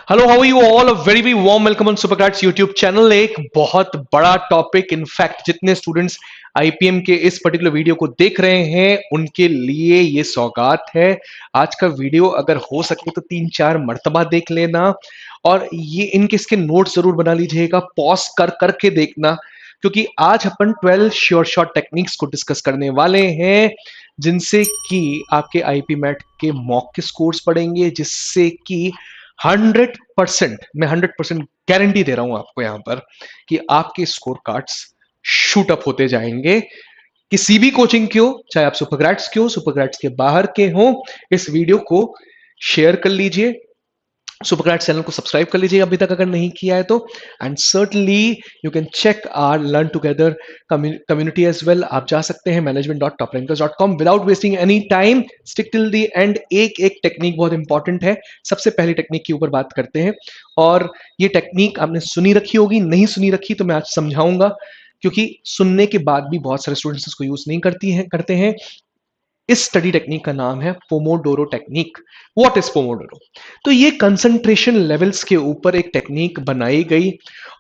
Hello, how are you all? A very very warm welcome on Supercrats YouTube channel. एक बहुत बड़ा topic, in fact जितने students IPM के इस पर्टिकुलर वीडियो को देख रहे हैं उनके लिए ये सौगात है। आज का वीडियो अगर हो सके तो 3-4 मर्तबा देख लेना, और ये इनके इसके नोट्स जरूर बना लीजिएगा, पॉज कर करके देखना, क्योंकि आज अपन 12 श्योर शॉट टेक्निक्स को डिस्कस करने वाले हैं, जिनसे कि आपके आईपी मैट के मॉक के स्कोर्स बढ़ेंगे, जिससे कि 100%, मैं 100% गारंटी दे रहा हूं आपको यहां पर कि आपके स्कोर कार्ड्स शूट अप होते जाएंगे। किसी भी कोचिंग के हो, चाहे आप सुपरग्रैड्स के हो, सुपरग्रैड्स के बाहर के हो, इस वीडियो को शेयर कर लीजिए, सुपरक्रैट्स चैनल को सब्सक्राइब कर लीजिए अभी तक अगर नहीं किया है तो। And certainly you can check our learn together community as well. आप जा सकते हैं management.toprankers.com। Without wasting any time, stick till the end. एक एक टेक्निक बहुत इंपॉर्टेंट है। सबसे पहली टेक्निक के ऊपर बात करते हैं, और ये टेक्निक आपने सुनी रखी होगी, नहीं सुनी रखी तो मैं आज समझाऊंगा, क्योंकि सुनने के बाद भी बहुत सारे स्टूडेंट्स इसको यूज नहीं करते हैं। इस स्टडी टेक्निक का नाम है Pomodoro technique. What is Pomodoro? तो ये कंसंट्रेशन लेवल्स के ऊपर एक टेक्निक बनाई गई।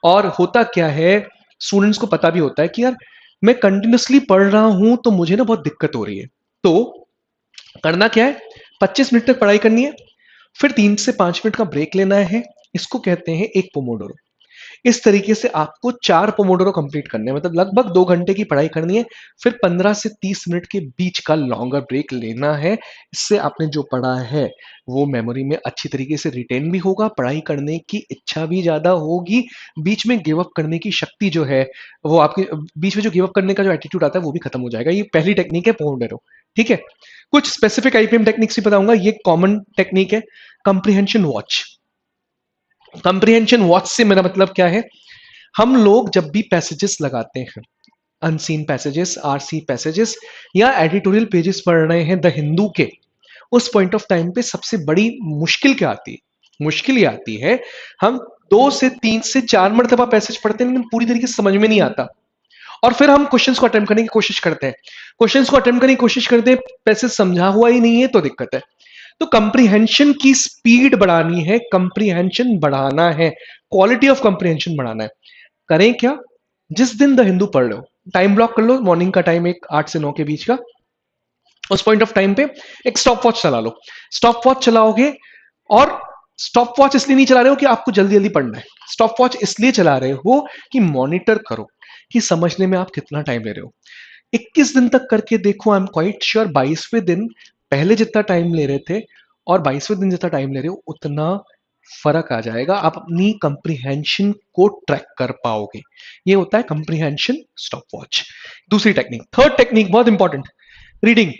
और होता क्या है, स्टूडेंट्स को पता भी होता है कि यार मैं कंटिन्यूसली पढ़ रहा हूं तो मुझे ना बहुत दिक्कत हो रही है। तो करना क्या है, 25 मिनट तक पढ़ाई करनी है, फिर 3 से 5 मिनट का ब्रेक लेना है। इसको कहते हैं एक पोमोडोरो। इस तरीके से आपको 4 पोमोडोरो कंप्लीट करने हैं, मतलब लगभग 2 घंटे की पढ़ाई करनी है, फिर 15 से 30 मिनट के बीच का लॉन्गर ब्रेक लेना है। इससे आपने जो पढ़ा है वो मेमोरी में अच्छी तरीके से रिटेन भी होगा, पढ़ाई करने की इच्छा भी ज्यादा होगी, बीच में गिव अप करने की शक्ति जो है, वो आपकी बीच में जो गिव अप करने का जो एटीट्यूड आता है वो भी खत्म हो जाएगा। ये पहली टेक्निक है पोमोडोरो। ठीक है, कुछ स्पेसिफिक आईपीएम टेक्निक्स भी बताऊंगा। ये कॉमन टेक्निक है कंप्रीहेंशन वॉच। कंप्रीहेंशन वॉच से मेरा मतलब क्या है, हम लोग जब भी पैसेजेस लगाते हैं, अनसीन पैसेजेस, आरसी पैसेजेस, या एडिटोरियल पेजेस पढ़ रहे हैं द हिंदू के, उस पॉइंट ऑफ टाइम पे सबसे बड़ी मुश्किल क्या आती है? मुश्किल ये आती है, हम 2 से 3 से 4 मरतबा पैसेज पढ़ते हैं लेकिन पूरी तरीके से समझ में नहीं आता, और फिर हम क्वेश्चंस को अटेम्प्ट करने की कोशिश करते हैं, क्वेश्चंस को अटेम्प्ट करने की कोशिश करते हैं, पैसेज समझा हुआ ही नहीं है तो दिक्कत है। तो कंप्रीहेंशन की स्पीड बढ़ानी है, कंप्रीहेंशन बढ़ाना है, क्वालिटी ऑफ कंप्रीहेंशन बढ़ाना है। करें क्या, जिस दिन द हिंदू पढ़ रहे हो, टाइम ब्लॉक कर लो, मॉर्निंग का टाइम एक 8 से 9 के बीच का, उस पॉइंट ऑफ टाइम पे एक स्टॉप वॉच चला लो। स्टॉप वॉच चलाओगे, और स्टॉप वॉच इसलिए नहीं चला रहे हो कि आपको जल्दी जल्दी पढ़ना है, स्टॉप वॉच इसलिए चला रहे हो कि मॉनिटर करो कि समझने में आप कितना टाइम ले रहे हो। 21 दिन तक करके देखो, आई एम क्वाइट श्योर 22वें दिन पहले जितना टाइम ले रहे थे और 22वें दिन जितना टाइम ले रहे हो उतना फर्क आ जाएगा, आप अपनी कंप्रीहेंशन को ट्रैक कर पाओगे। ये होता है कंप्रीहेंशन स्टॉप वॉच। दूसरी टेक्निक, थर्ड टेक्निक बहुत इंपॉर्टेंट, रीडिंग।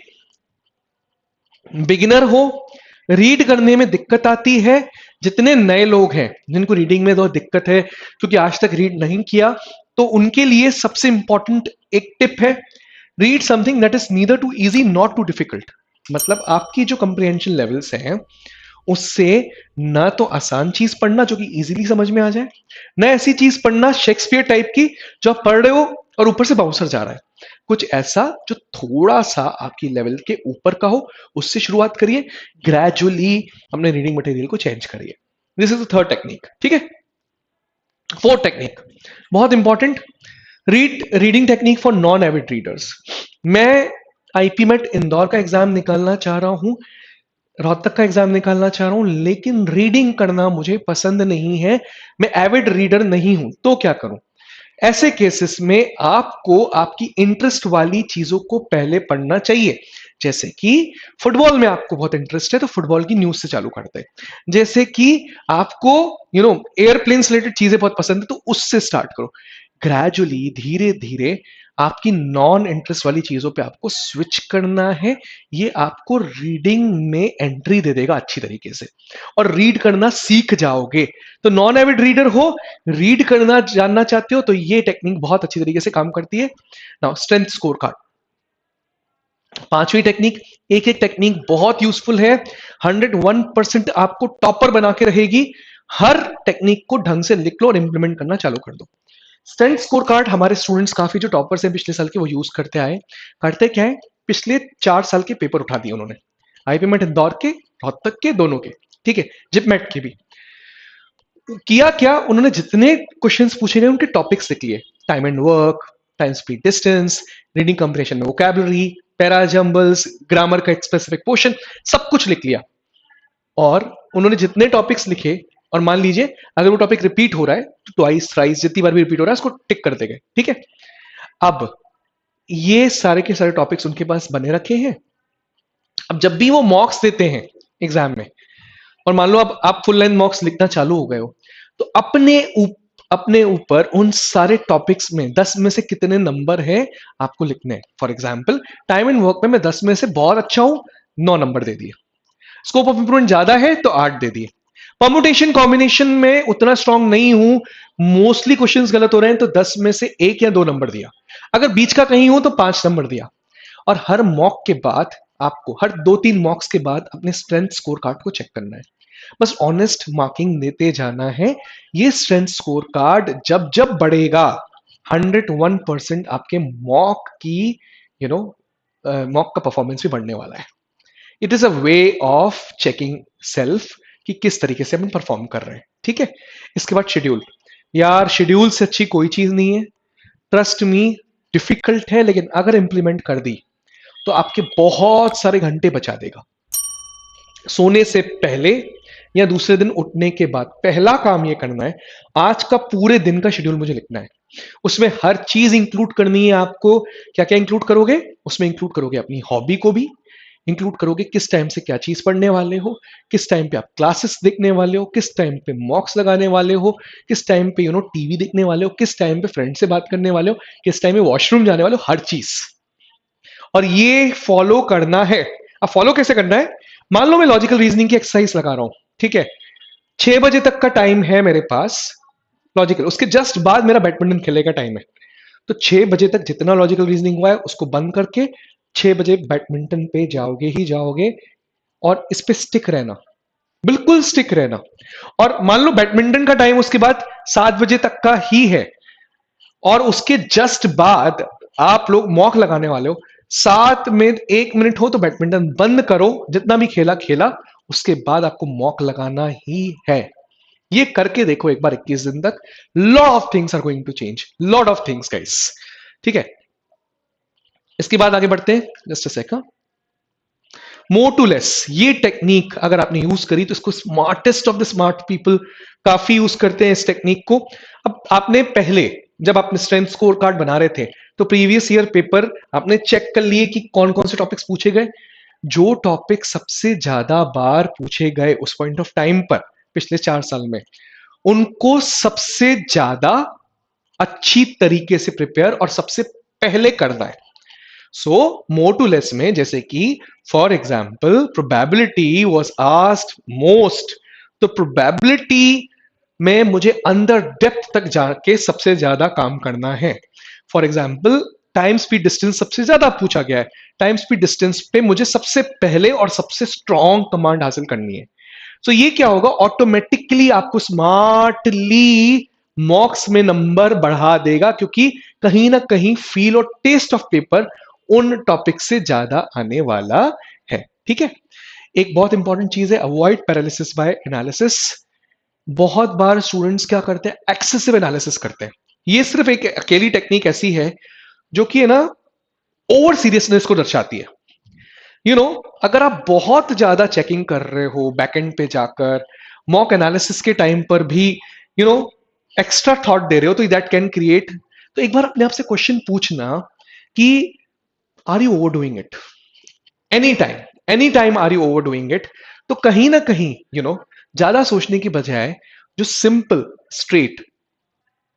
बिगिनर हो, रीड करने में दिक्कत आती है, जितने नए लोग हैं जिनको रीडिंग में तो दिक्कत है क्योंकि आज तक रीड नहीं किया, तो उनके लिए सबसे इंपॉर्टेंट एक टिप है, read something that is neither too easy not too difficult. मतलब आपकी जो कंप्रीहेंशन लेवल्स हैं उससे ना तो आसान चीज पढ़ना जो कि इजीली समझ में आ जाए, ना ऐसी चीज पढ़ना शेक्सपियर टाइप की जो आप पढ़ रहे हो और ऊपर से बाउंसर जा रहा है। कुछ ऐसा जो थोड़ा सा आपकी लेवल के ऊपर का हो, उससे शुरुआत करिए, ग्रेजुअली अपने रीडिंग मटेरियल को चेंज करिए। This is the third technique. ठीक है, फोर्थ टेक्निक बहुत important, reading technique for non Avid readers. मैं आईपीमेट इंदौर का एग्जाम निकालना चाह रहा हूं, रोहतक का एग्जाम निकालना चाह रहा हूं, लेकिन रीडिंग करना मुझे पसंद नहीं है, मैं एविड रीडर नहीं हूं, तो क्या करूं? ऐसे केसेस में आपको आपकी इंटरेस्ट वाली चीजों को पहले पढ़ना चाहिए। जैसे कि फुटबॉल में आपको बहुत इंटरेस्ट है तो फुटबॉल की न्यूज से चालू करते हैं। जैसे कि आपको एयरप्लेन से रिलेटेड चीजें बहुत पसंद है तो उससे स्टार्ट करो। ग्रेजुअली, धीरे धीरे आपकी नॉन इंटरेस्ट वाली चीजों पे आपको स्विच करना है। ये आपको रीडिंग में एंट्री दे देगा अच्छी तरीके से, और रीड करना सीख जाओगे। तो नॉन एविड रीडर हो, रीड करना जानना चाहते हो, तो ये टेक्निक बहुत अच्छी तरीके से काम करती है। नाउ स्ट्रेंथ स्कोर कार्ड, पांचवी टेक्निक। एक एक टेक्निक बहुत यूजफुल है, 101% आपको टॉपर बना के रहेगी। हर टेक्निक को ढंग से लिख लो और इंप्लीमेंट करना चालू कर दो। स्ट्रेंथ स्कोर कार्ड हमारे स्टूडेंट्स काफी जो टॉपर्स हैं पिछले साल के वो यूज करते आए। करते क्या है, पिछले 4 साल के पेपर उठा दिए उन्होंने, आईपीमेट इंदौर के, रोहतक के, दोनों के, ठीक है, जिपमेट के भी। किया क्या, उन्होंने जितने क्वेश्चंस पूछे गए उनके टॉपिक्स लिख लिए। Time and work, time speed distance, reading compression vocabulary, para jumbles, grammar का एक स्पेसिफिक पोर्शन, सब कुछ लिख लिया। और उन्होंने जितने टॉपिक्स लिखे, और मान लीजिए अगर वो टॉपिक रिपीट हो रहा है तो ट्वाइस थ्राइस जितनी बार भी रिपीट हो रहा है उसको टिक कर देंगे, ठीक है। अब ये सारे के सारे टॉपिक्स उनके पास बने रखे हैं। अब जब भी वो मॉक्स देते हैं एग्जाम में, और मान लो अब आप फुल लेंथ मॉक्स लिखना चालू हो गए हो, तो अपने ऊपर उन सारे टॉपिक्स में 10 में से कितने नंबर है आपको लिखने हैं। For example time and work में मैं 10 में से बहुत अच्छा हूं, 9 नंबर दे दिए। स्कोप ऑफ इंप्रूवमेंट ज्यादा है तो 8 दे दिए। परमुटेशन कॉम्बिनेशन में उतना स्ट्रांग नहीं हूं, मोस्टली क्वेश्चंस गलत हो रहे हैं, तो 10 में से 1 या 2 नंबर दिया। अगर बीच का कहीं हूं तो 5 नंबर दिया। और हर मॉक के बाद आपको, हर 2-3 मॉक्स के बाद अपने स्ट्रेंथ स्कोर कार्ड को चेक करना है। बस ऑनेस्ट मार्किंग देते जाना है। ये स्ट्रेंथ स्कोर कार्ड जब जब बढ़ेगा 101% आपके मॉक की मॉक का परफॉर्मेंस भी बढ़ने वाला है। It is a way of checking self कि किस तरीके से हम परफॉर्म कर रहे हैं, ठीक है। इसके बाद शेड्यूल। यार शेड्यूल से अच्छी कोई चीज नहीं है, ट्रस्ट मी। डिफिकल्ट है लेकिन अगर इंप्लीमेंट कर दी तो आपके बहुत सारे घंटे बचा देगा। सोने से पहले या दूसरे दिन उठने के बाद पहला काम यह करना है, आज का पूरे दिन का शेड्यूल मुझे लिखना है। उसमें हर चीज इंक्लूड करनी है आपको। क्या क्या इंक्लूड करोगे उसमें? इंक्लूड करोगे अपनी हॉबी को भी, इंक्लूड करोगे किस टाइम से क्या चीज पढ़ने वाले हो, किस टाइम पे आप क्लासेस देखने वाले हो, किस टाइम पे मॉक्स लगाने वाले हो, किस टाइम पे टीवी देखने वाले हो, किस टाइम पे फ्रेंड से बात करने वाले हो, किस टाइम पे वॉशरूम जाने वाले हो, हर चीज। और ये फॉलो करना है। अब फॉलो कैसे करना है? मान लो मैं लॉजिकल रीजनिंग की एक्सरसाइज लगा रहा हूं, ठीक है। 6 बजे तक का टाइम है मेरे पास लॉजिकल, उसके जस्ट बाद मेरा बैडमिंटन खेलने का टाइम है। तो 6 बजे तक जितना लॉजिकल रीजनिंग हुआ है उसको बंद करके 6 बजे बैडमिंटन पे जाओगे ही जाओगे, और इस पे स्टिक रहना, बिल्कुल स्टिक रहना। और मान लो बैडमिंटन का टाइम उसके बाद 7 बजे तक का ही है, और उसके जस्ट बाद आप लोग मॉक लगाने वाले हो, 7 में 1 मिनट हो तो बैडमिंटन बंद करो, जितना भी खेला खेला, उसके बाद आपको मॉक लगाना ही है। ये करके देखो एक बार 21 दिन तक, lot of things are going to change, lot of things guys, ठीक है। इसके बाद आगे बढ़ते हैं, just a second. More to less, ये टेक्निक अगर आपने यूज करी तो इसको smartest of the smart people काफी यूज करते हैं इस टेक्निक को। अब आपने पहले जब आपने स्ट्रेंथ स्कोर कार्ड बना रहे थे तो प्रीवियस ईयर पेपर आपने चेक कर लिए कि कौन कौन से टॉपिक्स पूछे गए। जो टॉपिक सबसे ज्यादा बार पूछे गए उस पॉइंट ऑफ टाइम पर पिछले 4 साल में, उनको सबसे ज्यादा अच्छी तरीके से प्रिपेयर और सबसे पहले करना है। सो मोर टू लेस में जैसे कि for example probability was asked most, तो प्रोबेबिलिटी में मुझे अंदर डेप्थ तक जाके सबसे ज्यादा काम करना है। For example time speed distance सबसे ज्यादा पूछा गया है, टाइम स्पीड डिस्टेंस पे मुझे सबसे पहले और सबसे स्ट्रॉन्ग कमांड हासिल करनी है। तो ये क्या होगा, ऑटोमेटिकली आपको स्मार्टली मॉक्स में नंबर बढ़ा देगा, क्योंकि कहीं ना कहीं फील और टेस्ट ऑफ पेपर उन टॉपिक से ज्यादा आने वाला है, ठीक है। एक बहुत इंपॉर्टेंट चीज है, अवॉइड पैरालिसिस बाय एनालिसिस। बहुत बार स्टूडेंट्स क्या करते हैं, एक्सेसिव एनालिसिस करते हैं। ये सिर्फ एक अकेली टेक्निक ऐसी है जो कि है ना ओवर सीरियसनेस को दर्शाती है। अगर आप बहुत ज्यादा चेकिंग कर रहे हो बैकएंड पे जाकर, मॉक एनालिसिस के टाइम पर भी एक्स्ट्रा थॉट दे रहे हो, तो दैट कैन क्रिएट। तो एक बार अपने आप से क्वेश्चन पूछना कि are you over doing it? Any time are you over doing it? तो कहीं ना कहीं ज्यादा सोचने की बजाय जो सिंपल स्ट्रेट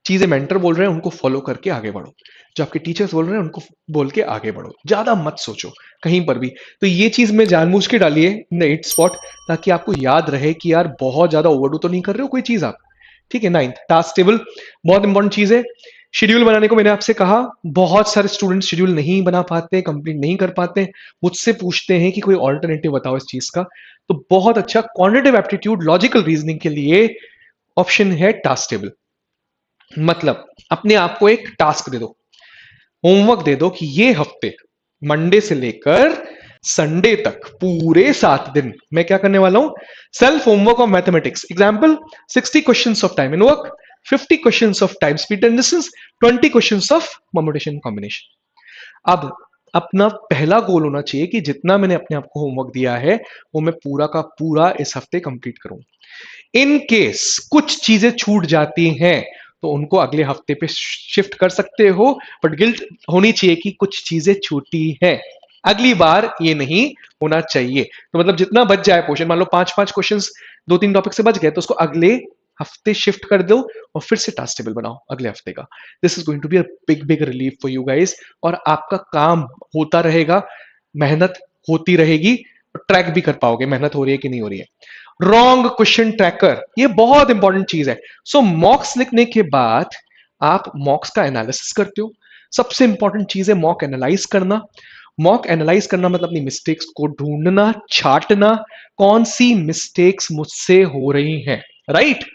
चीजें मेंटर बोल रहे हैं उनको फॉलो करके आगे बढ़ो, जो आपके टीचर्स बोल रहे हैं उनको बोल के आगे बढ़ो, ज्यादा मत सोचो कहीं पर भी। तो ये चीज में जानबूझ के डालिए इन द 8 स्पॉट, ताकि आपको याद रहे कि यार बहुत ज्यादा ओवरडू तो नहीं कर रहे हो कोई चीज आप, ठीक है। 9th टास्क टेबल, बहुत इंपॉर्टेंट चीज है। शेड्यूल बनाने को मैंने आपसे कहा, बहुत सारे स्टूडेंट शेड्यूल नहीं बना पाते, कंप्लीट नहीं कर पाते, मुझसे पूछते हैं कि कोई ऑल्टरनेटिव बताओ इस चीज का। तो बहुत अच्छा क्वांटिटेटिव एप्टीट्यूड लॉजिकल रीजनिंग के लिए ऑप्शन है टास्क टेबल। मतलब अपने आप को एक टास्क दे दो, होमवर्क दे दो कि ये हफ्ते मंडे से लेकर संडे तक पूरे 7 दिन मैं क्या करने वाला हूं, self homework of mathematics. Example 60 questions of time in work, 50 questions of time speed and distance, 20 questions of permutation combination. अब अपना पहला गोल होना चाहिए कि जितना मैंने अपने आप को होमवर्क दिया है वो मैं पूरा का पूरा इस हफ्ते कंप्लीट करूं। इन केस कुछ चीजें छूट जाती हैं तो उनको अगले हफ्ते पे शिफ्ट कर सकते हो, बट गिल्ट होनी चाहिए कि कुछ चीजें छूटी हैं, अगली बार ये नहीं होना चाहिए। तो मतलब जितना बच जाए पोर्शन, मान लो 5-5 क्वेश्चंस 2-3 टॉपिक से बच गए तो उसको अगले हफ्ते शिफ्ट कर दो और फिर से टास्क टेबल बनाओ अगले हफ्ते का। This is going to be a big big relief for you guys, और आपका काम होता रहेगा, मेहनत होती रहेगी, ट्रैक भी कर पाओगे मेहनत हो रही है कि नहीं हो रही है। रॉन्ग क्वेश्चन ट्रैकर, ये बहुत इंपॉर्टेंट चीज है। सो मॉक्स लिखने के बाद आप मॉक्स का एनालिसिस करते हो। सबसे इंपॉर्टेंट चीज है मॉक एनालाइज करना। मॉक एनालाइज करना मतलब अपनी मिस्टेक्स को ढूंढना, छाटना, कौन सी मिस्टेक्स मुझसे हो रही हैं, राइट?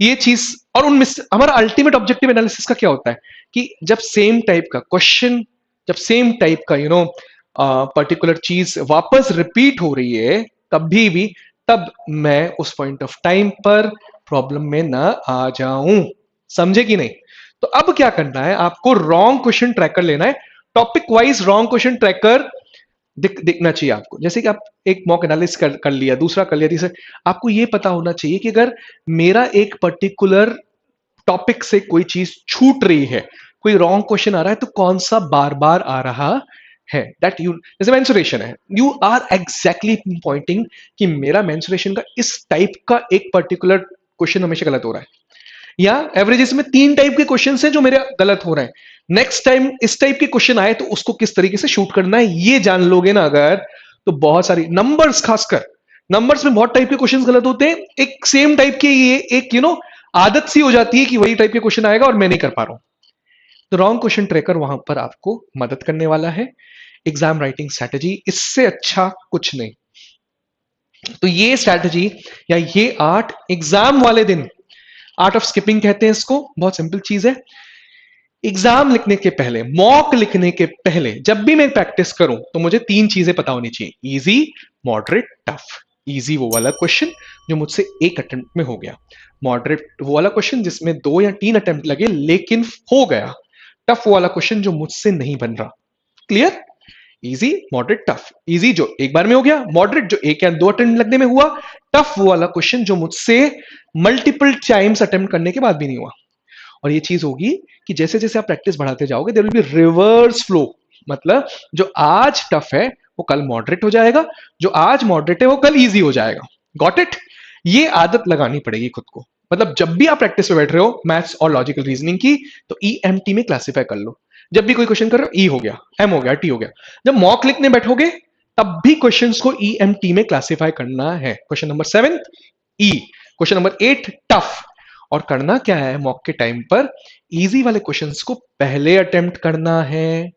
ये चीज, और उन हमारा अल्टीमेट ऑब्जेक्टिव एनालिसिस का क्या होता है कि जब सेम टाइप का क्वेश्चन, जब सेम टाइप का पर्टिकुलर चीज वापस रिपीट हो रही है कभी भी, तब मैं उस पॉइंट ऑफ टाइम पर प्रॉब्लम में ना आ जाऊं। समझे कि नहीं? तो अब क्या करना है, आपको रॉन्ग क्वेश्चन ट्रैकर लेना है। Topic wise wrong question tracker दिखना चाहिए आपको। जैसे कि आप एक मॉक एनालिसिस कर लिया, दूसरा कर लिया, तीसरा, आपको यह पता होना चाहिए कि अगर मेरा एक पर्टिकुलर टॉपिक से कोई चीज छूट रही है, कोई रॉन्ग क्वेश्चन आ रहा है, तो कौन सा बार बार आ रहा है। दैट यू, जैसे मेंसुरेशन है, यू आर एग्जैक्टली पॉइंटिंग कि मेरा मेंसुरेशन का इस टाइप का एक पर्टिकुलर क्वेश्चन हमेशा गलत हो रहा है, या एवरेजेस में 3 टाइप के क्वेश्चन हैं जो मेरे गलत हो रहे हैं। नेक्स्ट टाइम इस टाइप के क्वेश्चन आए तो उसको किस तरीके से शूट करना है, ये जान लोगे ना अगर, तो बहुत सारी नंबर्स, खासकर नंबर्स में बहुत टाइप के क्वेश्चंस गलत होते हैं। एक सेम टाइप के, ये एक आदत सी हो जाती है कि वही टाइप के क्वेश्चन आएगा और मैं नहीं कर पा रहा हूं। तो रॉन्ग क्वेश्चन ट्रैकर वहां पर आपको मदद करने वाला है। एग्जाम राइटिंग स्ट्रैटेजी, इससे अच्छा कुछ नहीं। तो ये स्ट्रैटेजी या ये आर्ट, एग्जाम वाले दिन आर्ट ऑफ स्किपिंग कहते हैं इसको, बहुत सिंपल चीज है। एग्जाम लिखने के पहले, मॉक लिखने के पहले जब भी मैं प्रैक्टिस करूं तो मुझे 3 चीजें पता होनी चाहिए: इजी, मॉडरेट, टफ। इजी वो वाला क्वेश्चन जो मुझसे एक अटेम्प्ट में हो गया, मॉडरेट वो वाला क्वेश्चन जिसमें 2 या 3 अटेम्प्ट लगे लेकिन हो गया, टफ वाला क्वेश्चन जो मुझसे नहीं बन रहा। Clear? Easy, moderate, tough. Easy जो एक बार में हो गया, मॉडरेट जो 1 या 2 अटेम्प्ट लगने में हुआ, टफ वाला क्वेश्चन जो मुझसे मल्टीपल टाइम्स अटेम्प्ट करने के बाद भी नहीं हुआ। और ये चीज होगी कि जैसे जैसे आप प्रैक्टिस बढ़ाते जाओगे, there will be reverse flow. मतलब जो आज टफ है वो कल मॉडरेट हो जाएगा, जो आज मॉडरेट है वो कल इजी हो जाएगा। Got it? ये आदत लगानी पड़ेगी खुद को। मतलब जब भी आप प्रैक्टिस पे बैठ रहे हो मैथ्स और लॉजिकल रीजनिंग की, तो EMT में क्लासिफाई कर लो। जब भी कोई क्वेश्चन कर रहे हो, ई हो गया, एम हो गया, टी हो गया। जब मॉक लिखने बैठोगे तब भी क्वेश्चंस को EMT में क्लासिफाई करना है। क्वेश्चन नंबर 7 ई, क्वेश्चन नंबर 8 टफ। और करना क्या है मॉक के टाइम पर, इजी वाले क्वेश्चंस को पहले अटेम्प्ट करना है,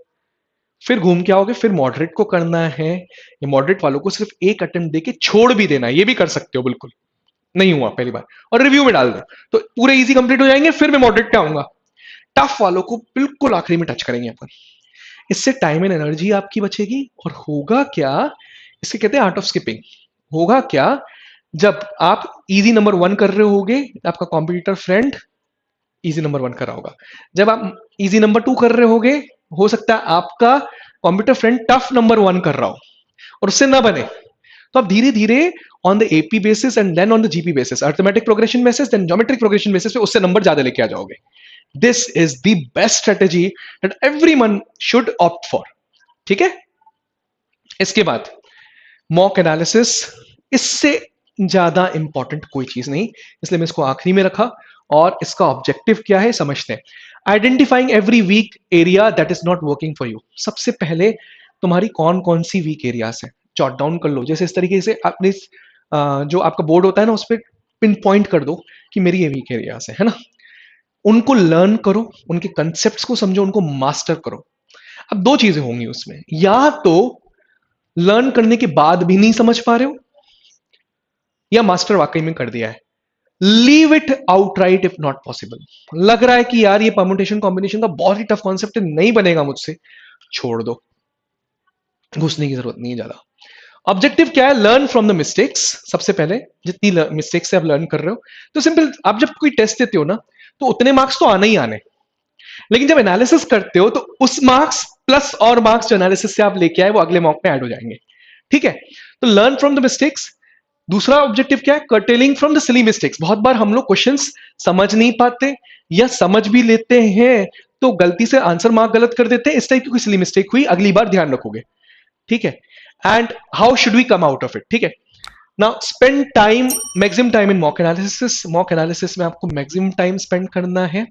फिर घूम के आओगे, फिर मॉडरेट को करना है, ये मॉडरेट वालों को सिर्फ एक अटेम्प्ट देके छोड़ भी देना है, ये भी कर सकते हो बिल्कुल, नहीं हुआ पहली बार, और रिव्यू में डाल दो तो पूरे इजी कंप्लीट हो जाएंगे, फिर मैं मॉडरेट पे आऊंगा। टफ वालों को बिल्कुल आखिरी में टच करेंगे अपन। इससे टाइम एंड एनर्जी आपकी बचेगी। और होगा क्या, इसे कहते हैं आर्ट ऑफ स्किपिंग। होगा क्या, जब आप इजी नंबर 1 कर रहे होगे, आपका कॉम्पिटिटर फ्रेंड इजी नंबर 1 कर रहा होगा। जब आप इजी नंबर 2 कर रहे होगे, हो सकता है आपका कॉम्पिटिटर फ्रेंड टफ नंबर 1 कर रहा हो और उससे ना बने, तो आप धीरे धीरे on the AP basis and then on the GP basis, arithmetic progression basis then geometric progression basis पे उससे नंबर ज्यादा लेके आ जाओगे। This is the best strategy that everyone should opt for. ठीक है? इसके बाद मॉक एनालिसिस, इससे ज्यादा इंपॉर्टेंट कोई चीज नहीं, इसलिए मैं इसको आखिरी में रखा। और इसका ऑब्जेक्टिव क्या है समझते हैं। Identifying every weak area that is not working for you. सबसे पहले तुम्हारी कौन कौन सी वीक एरियाज है, जॉट डाउन कर लो। जैसे इस तरीके से अपने जो आपका बोर्ड होता है ना, उस पर पिन पॉइंट कर दो कि मेरी ये वीक एरियाज है ना। उनको लर्न करो, उनके कंसेप्ट को समझो, उनको मास्टर करो। अब 2 चीजें होंगी उसमें, या तो लर्न करने के बाद भी नहीं समझ पा रहे हो, या मास्टर वाकई में कर दिया है। Leave it outright if not possible. लग रहा है कि यार ये परम्यूटेशन कॉम्बिनेशन का बहुत ही टफ कॉन्सेप्ट है, नहीं बनेगा मुझसे, छोड़ दो, घुसने की जरूरत नहीं है ज्यादा। ऑब्जेक्टिव क्या है? Learn from the mistakes. सबसे पहले जितनी मिस्टेक्स से आप लर्न कर रहे हो, तो सिंपल, आप जब कोई टेस्ट देते हो ना, तो उतने मार्क्स तो आने ही आने, लेकिन जब एनालिसिस करते हो तो उस मार्क्स प्लस और मार्क्स जो एनालिसिस से आप लेके आए वो अगले मॉक में ऐड हो जाएंगे। ठीक है, तो लर्न फ्रॉम द मिस्टेक्स। दूसरा ऑब्जेक्टिव क्या है? Curtailing from the silly mistakes. बहुत बार हम लोग क्वेश्चंस समझ नहीं पाते, या समझ भी लेते हैं तो गलती से आंसर मार्क गलत कर देते हैं। इस टाइप की कोई सिली मिस्टेक हुई, अगली बार ध्यान रखोगे। ठीक है, and how should we come out of it? ठीक है, now spend time, maximum time in mock analysis. Mock analysis में आपको मैक्सिमम टाइम स्पेंड करना है।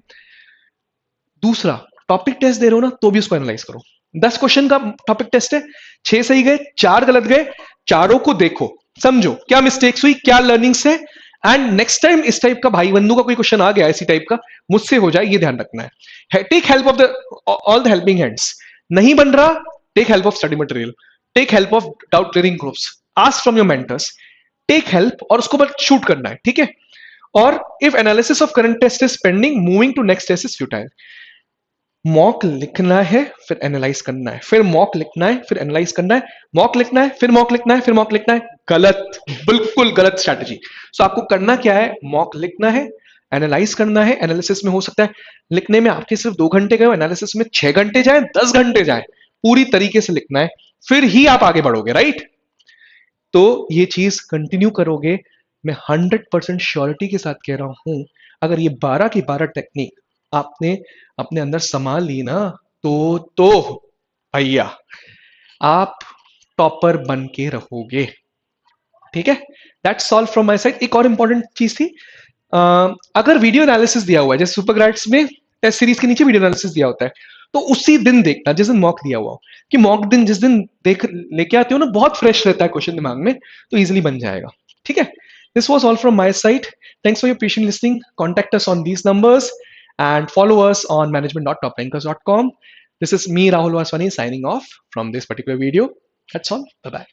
दूसरा, टॉपिक टेस्ट दे रहे हो ना, तो भी उसको एनालाइज करो। 10 क्वेश्चन का टॉपिक टेस्ट है, 6 सही गए, 4 गलत गए, चारों को देखो, समझो क्या मिस्टेक्स हुई, क्या लर्निंग्स है, एंड नेक्स्ट टाइम इस टाइप का भाई बंधु का कोई क्वेश्चन आ गया इसी टाइप का, मुझसे हो जाए, ये ध्यान रखना है। Take help of the all the helping hands. नहीं बन रहा, take help of study material, take help of doubt clearing groups, ask from your mentors, take help, और उसको बस शूट करना है। ठीक है, और if analysis of current test is pending, moving to next test is futile. Mock लिखना है, फिर एनालाइज करना है, फिर मॉक लिखना है, फिर एनालाइज करना है, मॉक लिखना है, फिर मॉक लिखना है, फिर मॉक लिखना है, गलत, बिल्कुल गलत स्ट्रैटेजी। सो आपको करना क्या है? मॉक लिखना है, एनालाइज करना है। एनालिसिस में हो सकता है लिखने में आपके सिर्फ 2 घंटे गए, एनालिसिस में 6 घंटे जाए, 10 घंटे जाए, पूरी तरीके से लिखना है, फिर ही आप आगे बढ़ोगे, राइट? तो ये चीज कंटिन्यू करोगे, मैं 100% श्योरिटी के साथ कह रहा हूं, अगर ये 12 की 12 टेक्निक आपने अपने अंदर संभाल ली ना, तो भैया आप टॉपर बन के रहोगे। ठीक है, that's all from my side. एक और इंपॉर्टेंट चीज थी, अगर वीडियो एनालिसिस दिया हुआ है, जैसे सुपर ग्रेड्स में टेस्ट सीरीज के नीचे वीडियो एनालिसिस दिया होता है, तो उसी दिन देखना जिस दिन मॉक दिया हुआ हो, कि मॉक दिन जिस दिन देख लेके आते हो ना, बहुत फ्रेश रहता है क्वेश्चन दिमाग में, तो इजीली बन जाएगा। ठीक है, this was all from my side. Thanks for your patient listening. Contact us on these numbers and follow us on management.toprankers.com. This is me, Rahul Vaswani, signing off from this particular video. That's all. Bye bye.